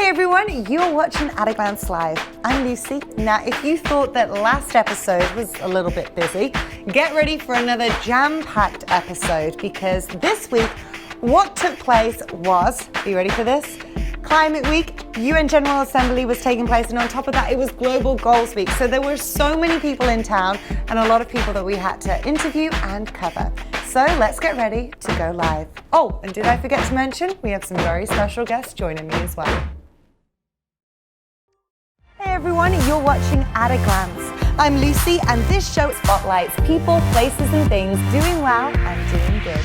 Hey everyone, you're watching At a Glance Live. I'm Lucy. Now, if you thought that last episode was a little bit busy, get ready for another jam-packed episode because this week, what took place was, are you ready for this? Climate Week, UN General Assembly was taking place, and on top of that, it was Global Goals Week. So there were so many people in town and a lot of people that we had to interview and cover. So let's get ready to go live. Oh, and did I forget to mention, we have some very special guests joining me as well. Hey everyone, you're watching At a Glance. I'm Lucy, and this show spotlights people, places and things doing well and doing good.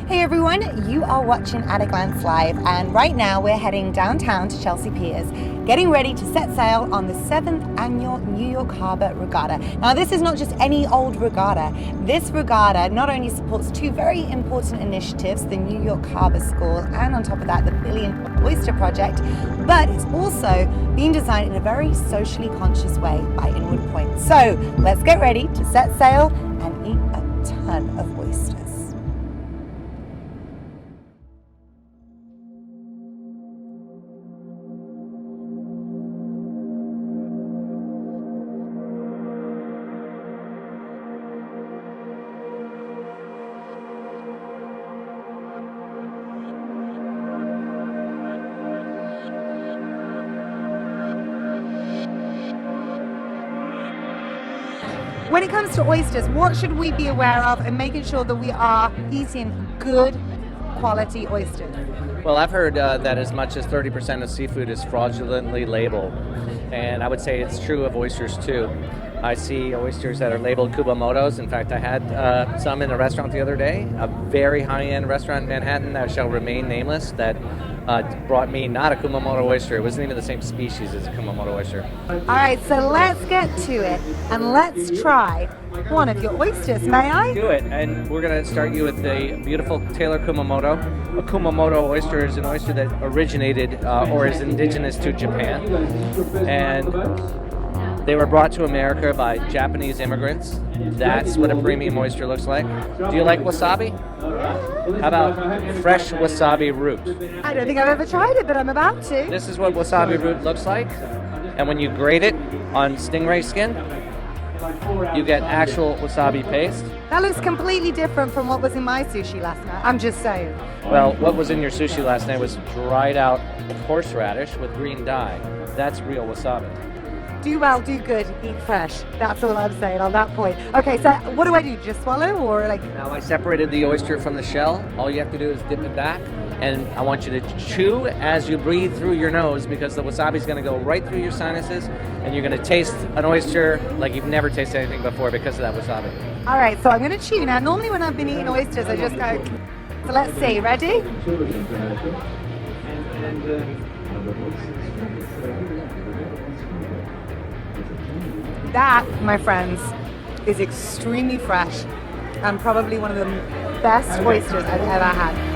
Hey everyone, you are watching At a Glance Live, and right now we're heading downtown to Chelsea Piers, getting ready to set sail on the 7th annual New York Harbor Regatta. Now this is not just any old regatta. This regatta not only supports two very important initiatives, the New York Harbor School and on top of that the Billion Oyster Project, but it's also being designed in a very socially conscious way by Inward Point. So let's get ready to set sail and eat a ton of oysters. When it comes to oysters, what should we be aware of in making sure that we are eating good quality oysters? Well, I've heard that as much as 30% of seafood is fraudulently labeled, and I would say it's true of oysters too. I see oysters that are labeled Kumamotos. In fact, I had some in a restaurant the other day, a very high-end restaurant in Manhattan that shall remain nameless, that brought me not a Kumamoto oyster. It wasn't even the same species as a Kumamoto oyster. All right, so let's get to it and let's try one of your oysters. May I? Do it, and we're going to start you with the beautiful Taylor Kumamoto. A Kumamoto oyster is an oyster that originated or is indigenous to Japan, and they were brought to America by Japanese immigrants. That's what a premium oyster looks like. Do you like wasabi? How about fresh wasabi root? I don't think I've ever tried it, but I'm about to. This is what wasabi root looks like. And when you grate it on stingray skin, you get actual wasabi paste. That looks completely different from what was in my sushi last night. I'm just saying. Well, what was in your sushi last night was dried out horseradish with green dye. That's real wasabi. Do well, do good, eat fresh. That's all I'm saying on that point. Okay, so what do I do? Just swallow or like? Now I separated the oyster from the shell. All you have to do is dip it back, and I want you to chew as you breathe through your nose because the wasabi is going to go right through your sinuses, and you're going to taste an oyster like you've never tasted anything before because of that wasabi. All right, so I'm going to chew. Now, normally when I've been eating oysters, I just go. So let's see. Ready? That, my friends, is extremely fresh and probably one of the best oysters I've ever had.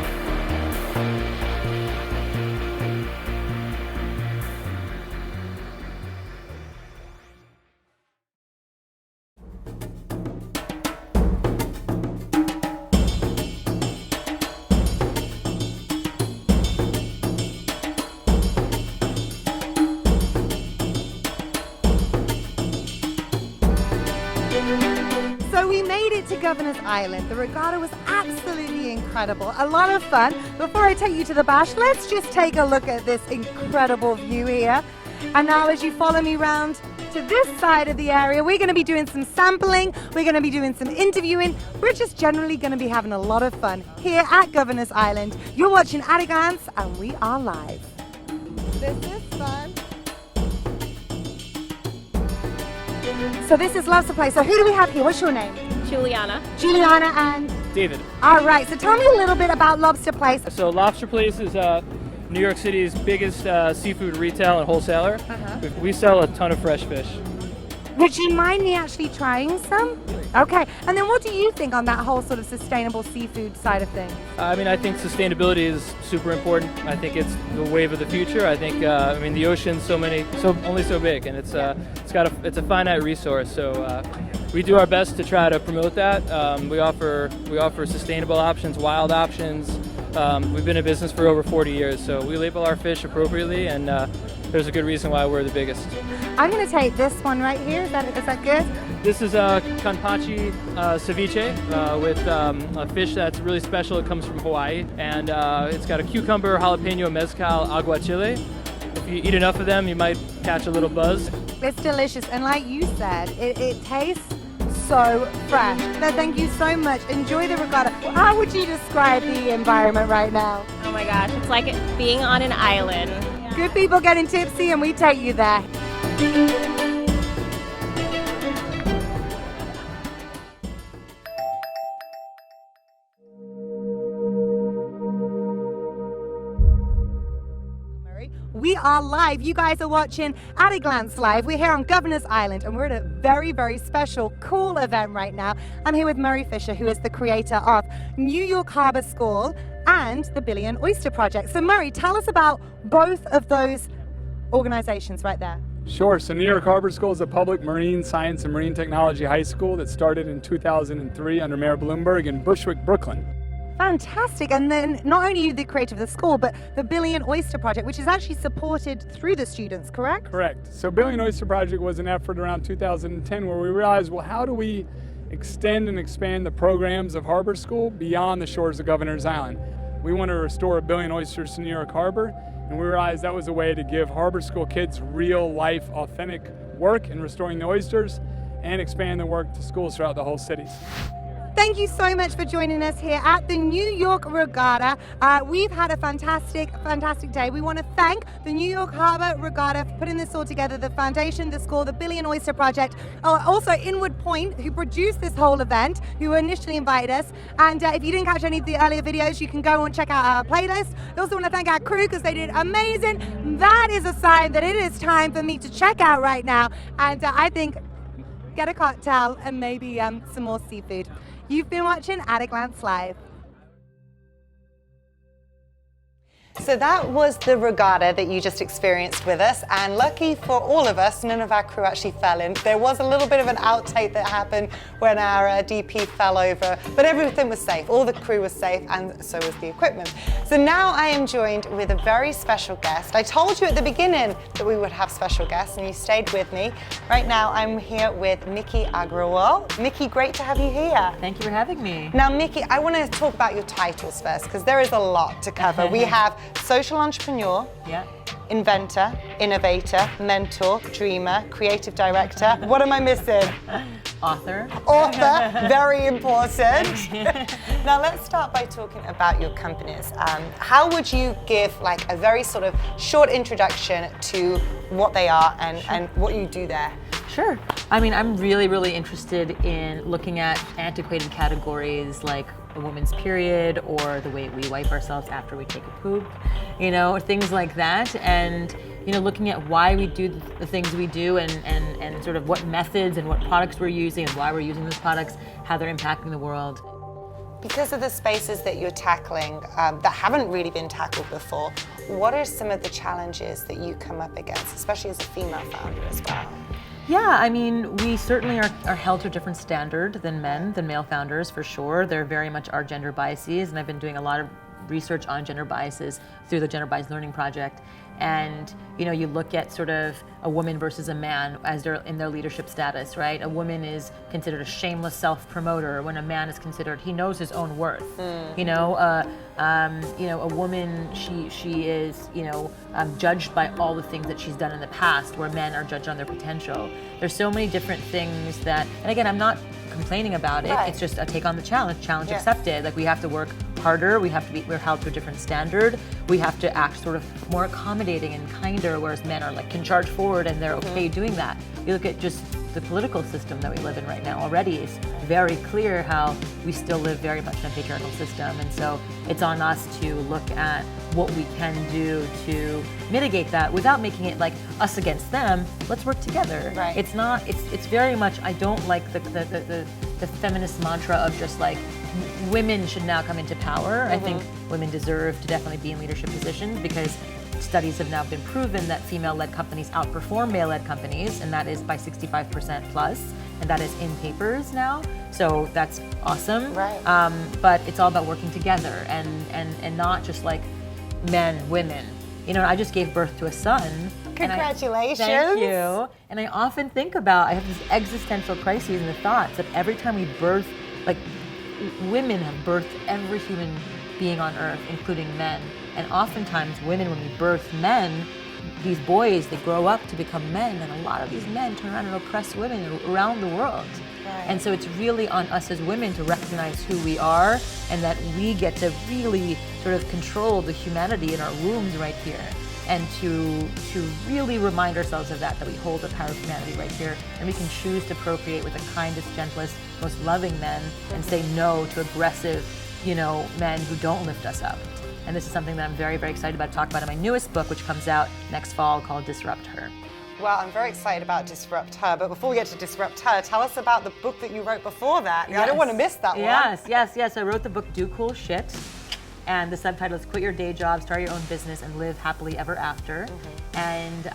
So we made it to Governor's Island. The regatta was absolutely incredible. A lot of fun. Before I take you to the bash, let's just take a look at this incredible view here. And now as you follow me around to this side of the area, we're going to be doing some sampling. We're going to be doing some interviewing. We're just generally going to be having a lot of fun here at Governor's Island. You're watching At a Glance, and we are live. This is fun. So this is Lobster Place. So who do we have here? What's your name? Juliana. Juliana and? David. All right, so tell me a little bit about Lobster Place. So Lobster Place is New York City's biggest seafood retail and wholesaler. We sell a ton of fresh fish. Would you mind me actually trying some? Okay, and then what do you think on that whole sort of sustainable seafood side of things? I mean, I think sustainability is super important. I think it's the wave of the future. I think, I mean, the ocean's only so big, and it's a finite resource. So we do our best to try to promote that. We offer sustainable options, wild options. We've been in business for over 40 years, so we label our fish appropriately, and there's a good reason why we're the biggest. I'm going to take this one right here. Is that good? This is a kanpachi ceviche with a fish that's really special. It comes from Hawaii, and it's got a cucumber, jalapeno, mezcal, aguachile. If you eat enough of them, you might catch a little buzz. It's delicious, and like you said, it tastes so fresh. No, thank you so much. Enjoy the regatta. How would you describe the environment right now? Oh my gosh, it's like being on an island. Good people getting tipsy, and we take you there. We are live. You guys are watching At a Glance Live. We're here on Governor's Island, and we're at a very, very special, cool event right now. I'm here with Murray Fisher, who is the creator of New York Harbor School and the Billion Oyster Project. So Murray, tell us about both of those organizations right there. Sure. So New York Harbor School is a public marine science and marine technology high school that started in 2003 under Mayor Bloomberg in Bushwick, Brooklyn. Fantastic. And then not only are you the creator of the school, but the Billion Oyster Project, which is actually supported through the students, correct? Correct. So Billion Oyster Project was an effort around 2010 where we realized, well, how do we extend and expand the programs of Harbor School beyond the shores of Governor's Island? We want to restore 1 billion oysters to New York Harbor, and we realized that was a way to give Harbor School kids real life, authentic work in restoring the oysters and expand the work to schools throughout the whole city. Thank you so much for joining us here at the New York Regatta. We've had a fantastic, fantastic day. We want to thank the New York Harbor Regatta for putting this all together, the foundation, the school, the Billion Oyster Project, also Inward Point, who produced this whole event, who initially invited us. And if you didn't catch any of the earlier videos, you can go and check out our playlist. We also want to thank our crew because they did amazing. That is a sign that it is time for me to check out right now. And I think get a cocktail and maybe some more seafood. You've been watching At a Glance Live. So that was the regatta that you just experienced with us, and lucky for all of us, none of our crew actually fell in. There was a little bit of an outtake that happened when our DP fell over, but everything was safe. All the crew was safe, and so was the equipment. So now I am joined with a very special guest. I told you at the beginning that we would have special guests, and you stayed with me. Right now I'm here with Mikki Arawal. Mikki, great to have you here. Thank you for having me. Now Mikki, I want to talk about your titles first, because there is a lot to cover. We have social entrepreneur, inventor, innovator, mentor, dreamer, creative director. What am I missing? Author. Author, very important. Now let's start by talking about your companies. How would you give like a very sort of short introduction to what they are and what you do there? Sure. I mean, I'm really interested in looking at antiquated categories like a woman's period or the way we wipe ourselves after we take a poop, you know, things like that. And, you know, looking at why we do the things we do and sort of what methods and what products we're using and why we're using those products, how they're impacting the world. Because of the spaces that you're tackling that haven't really been tackled before, what are some of the challenges that you come up against, especially as a female founder as well? Yeah, I mean, we certainly are held to a different standard than male founders, for sure. There very much are gender biases, and I've been doing a lot of research on gender biases through the Gender Bias Learning Project. And, you know, you look at sort of a woman versus a man as they're in their leadership status, right? A woman is considered a shameless self-promoter when a man is considered, he knows his own worth. You know, a woman, she is, you know, judged by all the things that she's done in the past, where men are judged on their potential. There's so many different things that, and again, I'm not complaining about it. Right. It's just a take on the challenge accepted. Like, we have to work harder, we're held to a different standard, we have to act sort of more accommodating and kinder, whereas men are like, can charge forward and they're okay doing that. You look at just the political system that we live in right now already, it's very clear how we still live very much in a patriarchal system, and so it's on us to look at what we can do to mitigate that without making it like us against them. Let's work together. Right. It's not. It's very much. I don't like the the feminist mantra of just like women should now come into power. I think women deserve to definitely be in leadership positions because studies have now been proven that female-led companies outperform male-led companies, and that is by 65% plus, and that is in papers now. So that's awesome. Right. But it's all about working together and not just like men, women. You know, I just gave birth to a son. Congratulations. Thank you. And I often think about, I have these existential crises and the thoughts that every time we birth, like women have birthed every human being on earth, including men. And oftentimes women, when we birth men, these boys, they grow up to become men, and a lot of these men turn around and oppress women around the world. Right. And so it's really on us as women to recognize who we are and that we get to really sort of control the humanity in our wombs right here. And to really remind ourselves of that we hold the power of humanity right here, and we can choose to procreate with the kindest, gentlest, most loving men and say no to aggressive, men who don't lift us up. And this is something that I'm very, very excited about to talk about in my newest book, which comes out next fall, called Disrupt Her. Well, I'm very excited about Disrupt Her, but before we get to Disrupt Her, tell us about the book that you wrote before that. I don't want to miss that one. Yes. I wrote the book Do Cool Shit, and the subtitle is Quit Your Day Job, Start Your Own Business, and Live Happily Ever After. And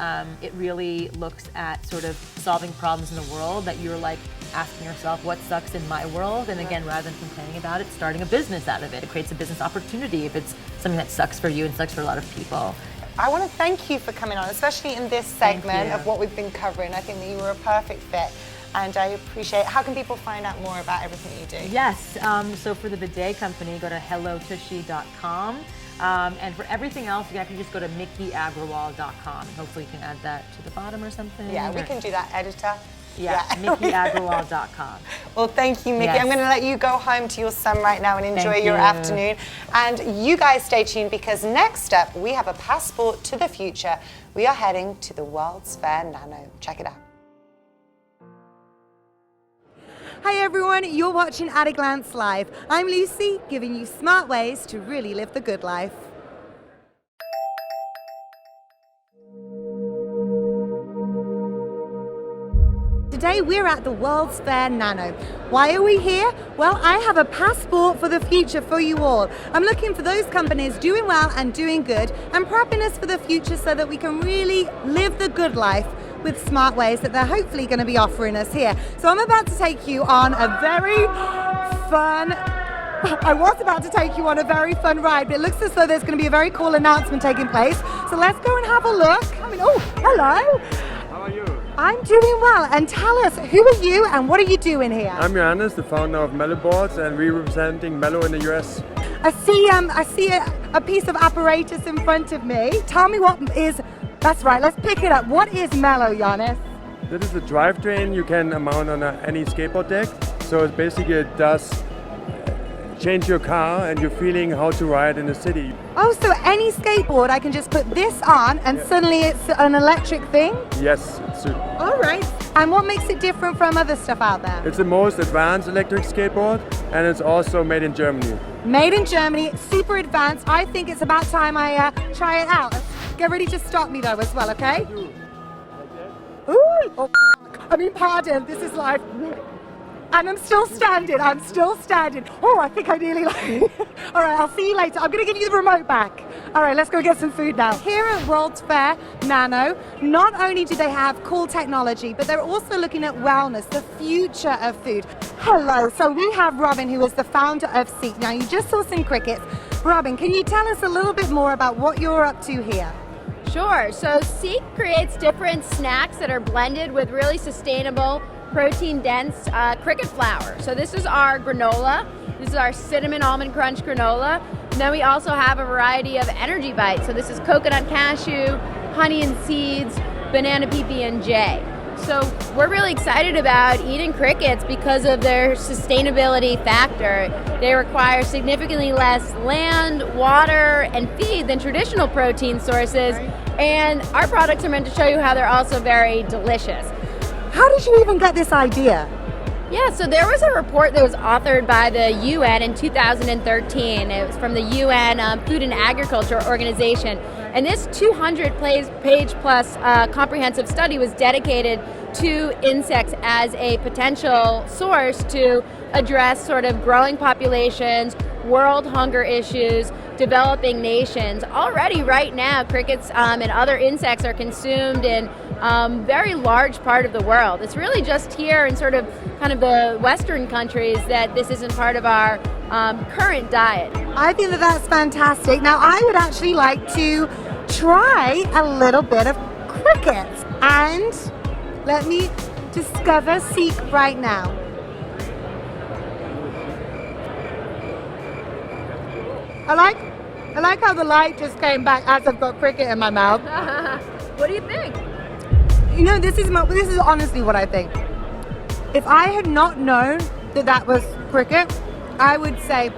it really looks at sort of solving problems in the world that you're like asking yourself, what sucks in my world? And again, rather than complaining about it, starting a business out of it. It creates a business opportunity if it's something that sucks for you and sucks for a lot of people. I want to thank you for coming on, especially in this segment of what we've been covering. I think that you were a perfect fit, and I appreciate it. How can people find out more about everything you do? Yes, so for the bidet company, go to hellotushy.com. And for everything else, you can just go to MikkiArawal.com. Hopefully you can add that to the bottom or something. Yeah, we can do that, editor. Yeah. MikkiArawal.com. Well, thank you, Mikki. Yes. I'm going to let you go home to your son right now and enjoy your afternoon. And you guys stay tuned, because next up, we have a passport to the future. We are heading to the World's Fair Nano. Check it out. Hi everyone, you're watching At a Glance Live. I'm Lucy, giving you smart ways to really live the good life. Today we're at the World's Fair Nano. Why are we here? Well, I have a passport for the future for you all. I'm looking for those companies doing well and doing good and prepping us for the future so that we can really live the good life with smart ways that they're hopefully going to be offering us here. So I'm about to take you on a very fun ride, but it looks as though there's going to be a very cool announcement taking place. So let's go and have a look. Oh, hello. How are you? I'm doing well, and tell us, who are you and what are you doing here? I'm Johannes, the founder of Mellow Boards, and we're representing Mellow in the US. I see a piece of apparatus in front of me. Tell me what is, that's right, let's pick it up. What is Mellow, Johannes? This is a drivetrain you can mount on any skateboard deck. So it does change your car and your feeling how to ride in the city. Oh, so any skateboard, I can just put this on and suddenly it's an electric thing? Yes. All right. And what makes it different from other stuff out there? It's the most advanced electric skateboard, and it's also made in Germany. Made in Germany, super advanced. I think it's about time I try it out. Get ready to stop me though as well, okay? Ooh, oh, pardon, this is live. And I'm still standing. Oh, I think I nearly All right, I'll see you later. I'm going to give you the remote back. All right, let's go get some food now. Here at World's Fair Nano, not only do they have cool technology, but they're also looking at wellness, the future of food. Hello, so we have Robin, who is the founder of Seek. Now, you just saw some crickets. Robin, can you tell us a little bit more about what you're up to here? Sure. So Seek creates different snacks that are blended with really sustainable, protein-dense cricket flour. So this is our granola. This is our cinnamon almond crunch granola. And then we also have a variety of energy bites. So this is coconut cashew, honey and seeds, banana PB&J. So we're really excited about eating crickets because of their sustainability factor. They require significantly less land, water, and feed than traditional protein sources. And our products are meant to show you how they're also very delicious. How did you even get this idea? Yeah, so there was a report that was authored by the UN in 2013. It was from the UN Food and Agriculture Organization. And this 200-page plus comprehensive study was dedicated to insects as a potential source to address sort of growing populations, world hunger issues, developing nations. Already right now, crickets and other insects are consumed in very large part of the world. It's really just here in sort of kind of the Western countries that this isn't part of our current diet. I think that that's fantastic. Now, I would actually like to try a little bit of cricket, and let me discover Seek right now. I like how the light just came back as I've got cricket in my mouth. What do you think? You know, this is honestly what I think. If I had not known that that was cricket, I would say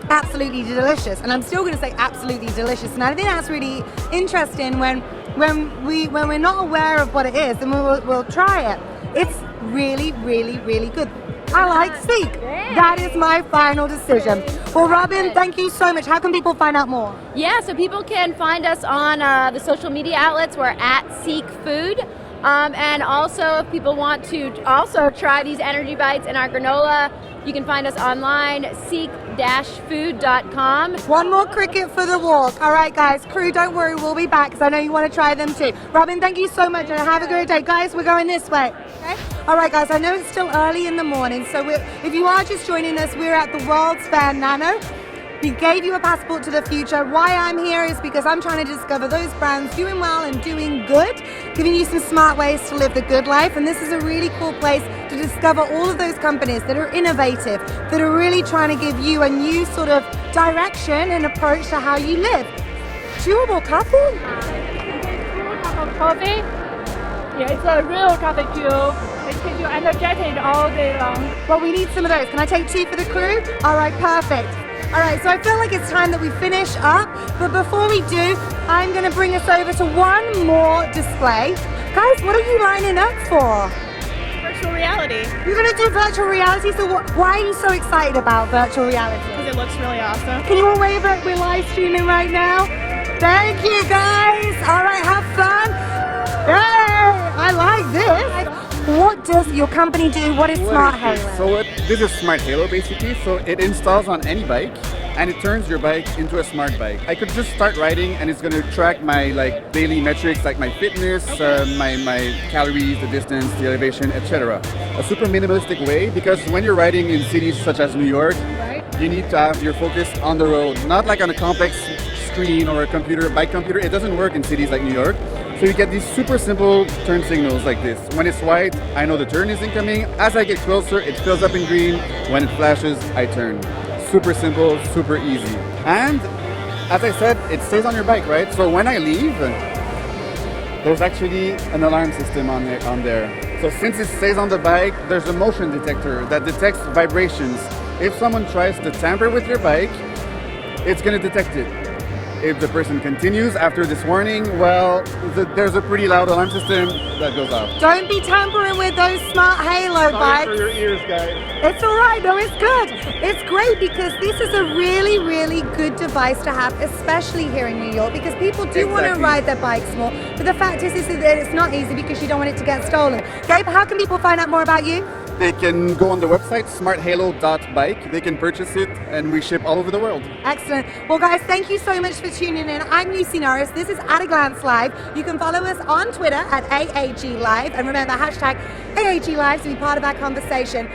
absolutely delicious, and I'm still going to say absolutely delicious. And I think that's really interesting when we're not aware of what it is, and we'll try it. It's really, really, really good. I like Seek. That is my final decision. Well, Robin, thank you so much. How can people find out more? Yeah, so people can find us on the social media outlets. We're at Seek Food. And also, if people want to also try these energy bites and our granola, you can find us online, seek-food.com. One more cricket for the walk. All right, guys. Crew, don't worry. We'll be back because I know you want to try them too. Robin, thank you so much and have a great day. Guys, we're going this way. Okay? All right, guys. I know it's still early in the morning, so if you are just joining us, we're at the World's Fair Nano. We gave you a passport to the future. Why I'm here is because I'm trying to discover those brands doing well and doing good, giving you some smart ways to live the good life. And this is a really cool place to discover all of those companies that are innovative, that are really trying to give you a new sort of direction and approach to how you live. Chewable coffee? Cup of coffee. Yeah, it's a real coffee chew. It keeps you energetic all day long. Well, we need some of those. Can I take 2 for the crew? All right, perfect. All right, so I feel like it's time that we finish up, but before we do, I'm going to bring us over to one more display. Guys, what are you lining up for? Virtual reality. You're going to do virtual reality, so why are you so excited about virtual reality? Because it looks really awesome. Can you all wave at? We're live streaming right now. Thank you, guys. All right, have fun. Yay, I like this. What does your company do? What is Smart Halo? So this is Smart Halo basically. So it installs on any bike and it turns your bike into a smart bike. I could just start riding and it's going to track my daily metrics like my fitness, my calories, the distance, the elevation, etc. A super minimalistic way, because when you're riding in cities such as New York, you need to have your focus on the road, not like on a complex screen or a bike computer. It doesn't work in cities like New York. So you get these super simple turn signals like this. When it's white, I know the turn is incoming. As I get closer, it fills up in green. When it flashes, I turn. Super simple, super easy. And as I said, it stays on your bike, right? So when I leave, there's actually an alarm system on there. So since it stays on the bike, there's a motion detector that detects vibrations. If someone tries to tamper with your bike, it's going to detect it. If the person continues after this warning, well, there's a pretty loud alarm system that goes off. Don't be tampering with those Smart Halo bikes. Sorry for your ears, guys. It's all right. No, it's good. It's great because this is a really, really good device to have, especially here in New York, because people do want to ride their bikes more. But the fact is that it's not easy because you don't want it to get stolen. Gabe, how can people find out more about you? They can go on the website, smarthalo.bike. They can purchase it, and we ship all over the world. Excellent. Well, guys, thank you so much for tuning in. I'm Lucy Norris. This is At a Glance Live. You can follow us on Twitter at AAG Live. And remember, hashtag AAG Live to be part of our conversation.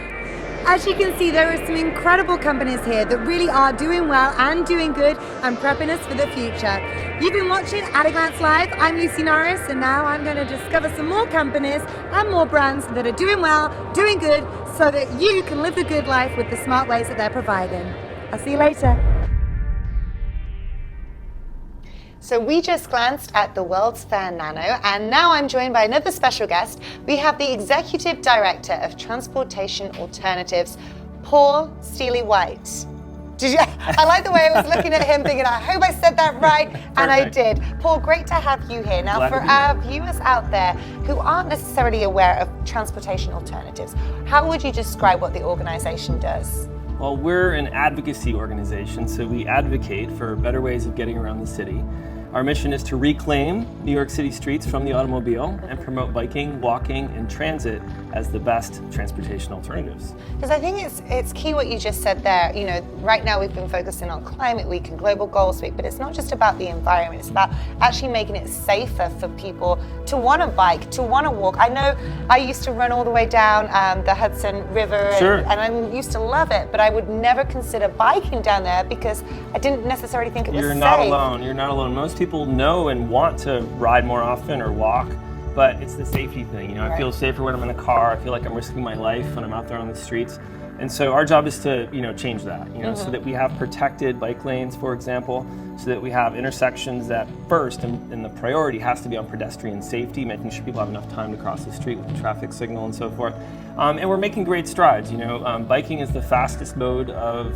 As you can see, there are some incredible companies here that really are doing well and doing good and prepping us for the future. You've been watching At a Glance Live. I'm Lucy Norris, and now I'm going to discover some more companies and more brands that are doing well, doing good, so that you can live the good life with the smart ways that they're providing. I'll see you later. So we just glanced at the World's Fair Nano, and now I'm joined by another special guest. We have the Executive Director of Transportation Alternatives, Paul Steely White. Did you? I like the way I was looking at him thinking, I hope I said that right, and I did. Paul, great to have you here. Now, Glad for to be here. our viewers out there who aren't necessarily aware of transportation alternatives, how would you describe what the organization does? Well, we're an advocacy organization, so we advocate for better ways of getting around the city. Our mission is to reclaim New York City streets from the automobile and promote biking, walking, and transit as the best transportation alternatives. Because I think it's key what you just said there. You know, right now we've been focusing on Climate Week and Global Goals Week, but it's not just about the environment, it's about actually making it safer for people to want to bike, to want to walk. I know I used to run all the way down the Hudson River, Sure. and I used to love it, but I would never consider biking down there because I didn't necessarily think it was You're safe. not alone. You're not alone. Most people know and want to ride more often or walk, but it's the safety thing. You know, I feel safer when I'm in a car. I feel like I'm risking my life when I'm out there on the streets. And so our job is to, change that, so that we have protected bike lanes, for example, so that we have intersections that first, and the priority has to be on pedestrian safety, making sure people have enough time to cross the street with the traffic signal and so forth. And we're making great strides. Biking is the fastest mode of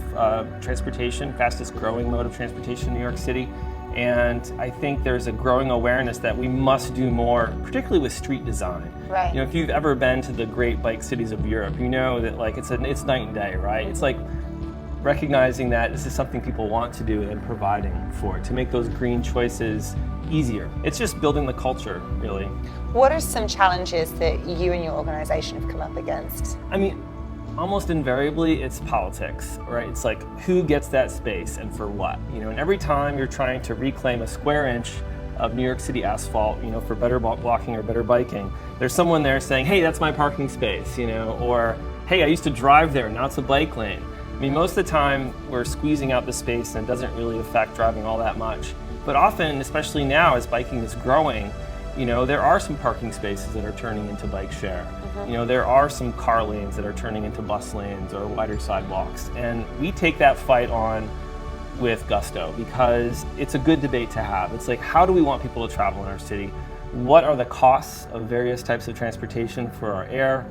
transportation, fastest growing mode of transportation in New York City. And I think there's a growing awareness that we must do more, particularly with street design. Right. If you've ever been to the great bike cities of Europe, you know that it's night and day, right? It's like recognizing that this is something people want to do and providing for it to make those green choices easier. It's just building the culture, really. What are some challenges that you and your organization have come up against? Almost invariably, it's politics, right? It's like, who gets that space and for what? And every time you're trying to reclaim a square inch of New York City asphalt, for better walking or better biking, there's someone there saying, hey, that's my parking space, or hey, I used to drive there, now it's a bike lane. Most of the time, we're squeezing out the space and it doesn't really affect driving all that much. But often, especially now as biking is growing, there are some parking spaces that are turning into bike share. There are some car lanes that are turning into bus lanes or wider sidewalks. And we take that fight on with gusto because it's a good debate to have. It's like, how do we want people to travel in our city? What are the costs of various types of transportation for our air,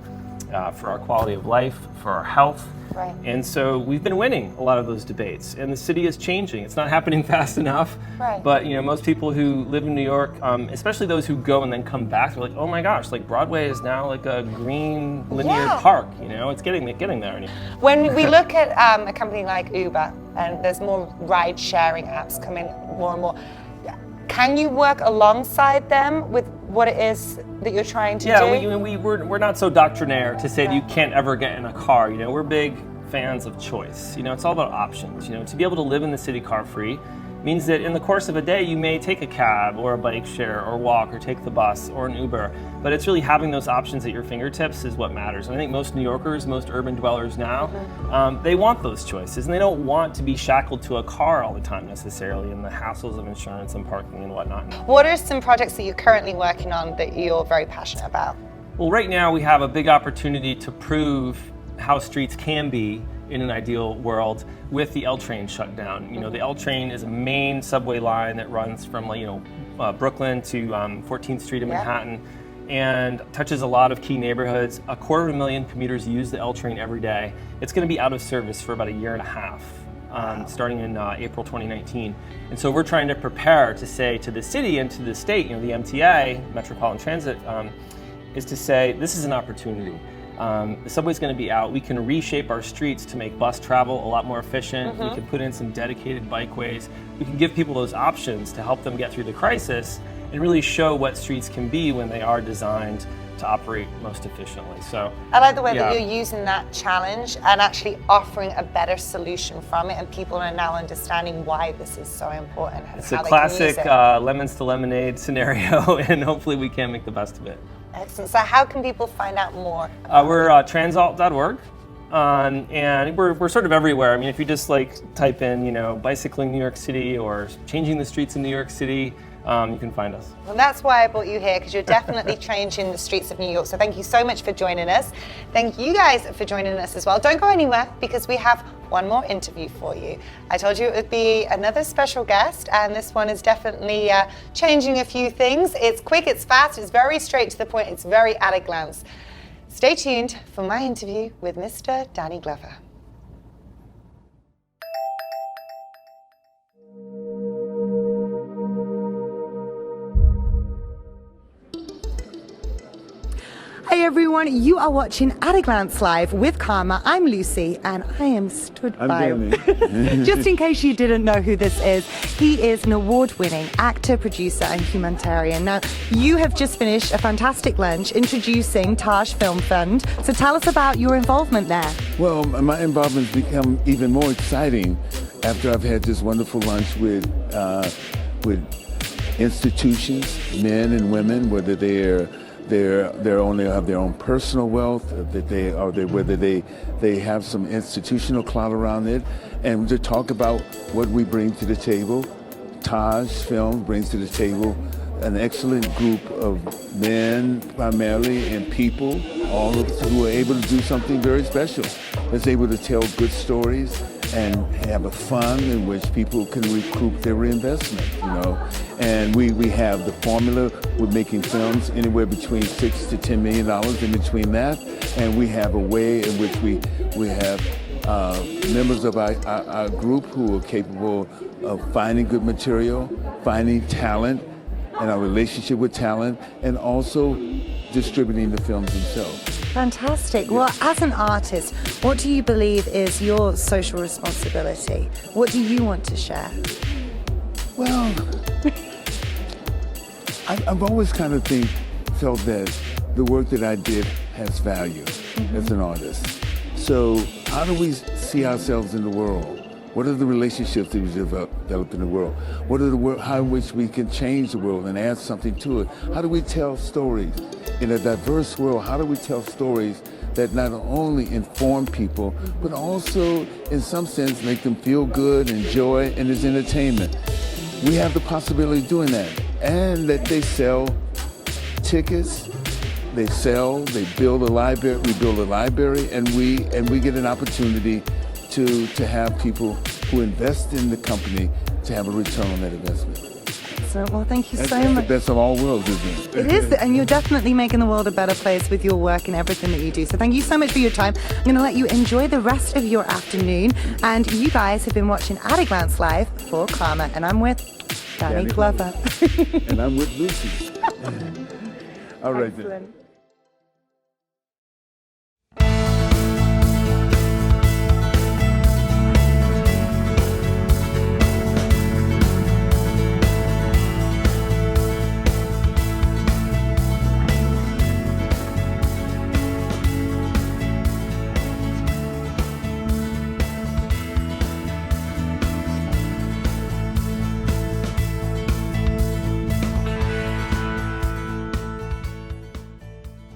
for our quality of life, for our health? Right. And so we've been winning a lot of those debates, and the city is changing. It's not happening fast enough, right. But most people who live in New York, especially those who go and then come back, they're like, oh my gosh, like Broadway is now like a green linear park. It's getting there. When we look at a company like Uber, and there's more ride-sharing apps coming more and more, can you work alongside them with what it is that you're trying to do? Yeah, we're not so doctrinaire to say that you can't ever get in a car. We're big fans of choice. It's all about options. To be able to live in the city car-free means that in the course of a day you may take a cab or a bike share or walk or take the bus or an Uber, but it's really having those options at your fingertips is what matters. And I think most New Yorkers, most urban dwellers now, they want those choices, and they don't want to be shackled to a car all the time necessarily, and the hassles of insurance and parking and whatnot. What are some projects that you're currently working on that you're very passionate about? Well, right now we have a big opportunity to prove how streets can be in an ideal world with the L train shut down. The L train is a main subway line that runs from Brooklyn to 14th Street in Manhattan and touches a lot of key neighborhoods. 250,000 commuters use the L train every day. It's going to be out of service for about a year and a half. Starting in April 2019. And so we're trying to prepare to say to the city and to the state, the MTA, Metropolitan Transit, is to say this is an opportunity. The subway's going to be out. We can reshape our streets to make bus travel a lot more efficient. We can put in some dedicated bikeways. We can give people those options to help them get through the crisis and really show what streets can be when they are designed to operate most efficiently. So I like the way that you're using that challenge and actually offering a better solution from it, and people are now understanding why this is so important. And it's how a classic lemons to lemonade scenario, and hopefully we can make the best of it. Excellent. So how can people find out more? We're transalt.org. And we're sort of everywhere. If you just type in, bicycling New York City or changing the streets in New York City, you can find us. Well, that's why I brought you here, because you're definitely changing the streets of New York. So thank you so much for joining us. Thank you guys for joining us as well. Don't go anywhere, because we have one more interview for you. I told you it would be another special guest, and this one is definitely changing a few things. It's quick, it's fast, it's very straight to the point, it's very at a glance. Stay tuned for my interview with Mr. Danny Glover. Hey everyone, you are watching At a Glance Live with Karma. I'm Lucy and I am stood by. Just in case you didn't know who this is, he is an award-winning actor, producer and humanitarian. Now, you have just finished a fantastic lunch introducing Taj Film Fund. So tell us about your involvement there. Well, my involvement's become even more exciting after I've had this wonderful lunch with institutions, men and women, whether they only have their own personal wealth, whether they have some institutional clout around it, and to talk about what we bring to the table. Taj Film brings to the table an excellent group of men primarily and people, all of us who are able to do something very special. That's able to tell good stories and have a fund in which people can recoup their reinvestment, you know. And we have the formula. We're making films anywhere between $6 to $10 million in between that, and we have a way in which we have members of our group who are capable of finding good material, finding talent, and our relationship with talent, and also distributing the films themselves. Fantastic. Well, as an artist, what do you believe is your social responsibility? What do you want to share? Well, I've always kind of felt that the work that I did has value as an artist. So how do we see ourselves in the world? What are the relationships that we develop in the world? What are how in which we can change the world and add something to it? How do we tell stories? In a diverse world, how do we tell stories that not only inform people, but also, in some sense, make them feel good, enjoy, and is entertainment? We have the possibility of doing that. And that they sell tickets, they build a library, we build a library, and we get an opportunity to have people who invest in the company to have a return on that investment. So, well, thank you so That's much. the best of all worlds, isn't it? It is, and you're definitely making the world a better place with your work and everything that you do. So thank you so much for your time. I'm going to let you enjoy the rest of your afternoon. And you guys have been watching At a Glance Live for Karma, and I'm with Danny Glover. And I'm with Lucy. All right then.